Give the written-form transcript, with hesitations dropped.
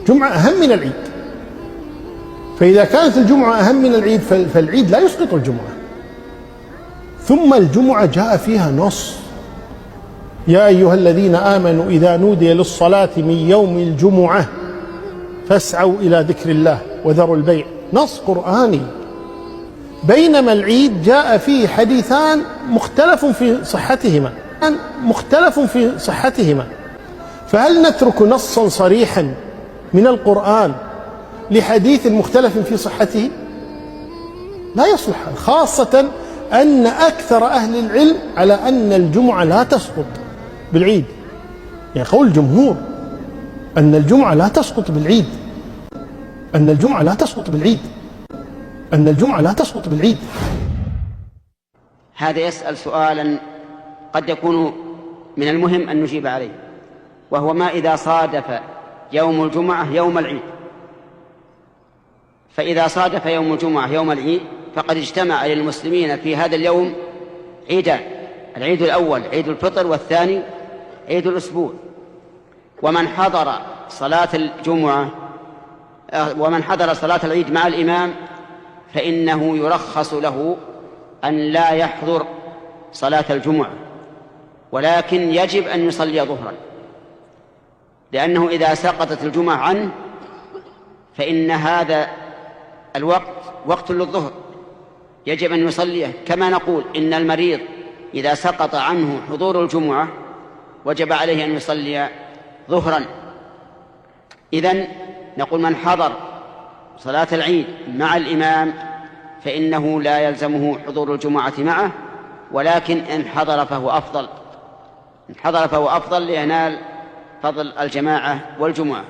الجمعة أهم من العيد. فإذا كانت الجمعة أهم من العيد فالعيد لا يسقط الجمعة. ثم الجمعة جاء فيها نص: يا أيها الذين آمنوا إذا نودي للصلاة من يوم الجمعة فاسعوا إلى ذكر الله وذروا البيع. نص قرآني. بينما العيد جاء فيه حديثان مختلف في صحتهما. فهل نترك نصا صريحا من القرآن لحديث مختلف في صحته؟ لا يصلح، خاصة أن أكثر أهل العلم على أن الجمعة لا تسقط بالعيد. يعني قول الجمهور أن الجمعة لا تسقط بالعيد، أن الجمعة لا تسقط بالعيد، أن الجمعة لا تسقط بالعيد. هذا يسأل سؤالا قد يكون من المهم أن نجيب عليه، وهو: ما إذا صادف يوم الجمعة يوم العيد؟ فإذا صادف يوم الجمعة يوم العيد فقد اجتمع للمسلمين في هذا اليوم عيدان: العيد الأول عيد الفطر، والثاني عيد الأسبوع. ومن حضر صلاة الجمعة ومن حضر صلاة العيد مع الإمام فإنه يرخص له أن لا يحضر صلاة الجمعة، ولكن يجب أن يصلي ظهرا، لأنه إذا سقطت الجمعة عنه فإن هذا الوقت وقت للظهر، يجب أن يصليه. كما نقول إن المريض إذا سقط عنه حضور الجمعة وجب عليه أن يصلي ظهرا. إذن نقول: من حضر صلاة العيد مع الإمام فإنه لا يلزمه حضور الجمعة معه، ولكن إن حضر فهو أفضل، لينال فضل الجماعة والجمعة.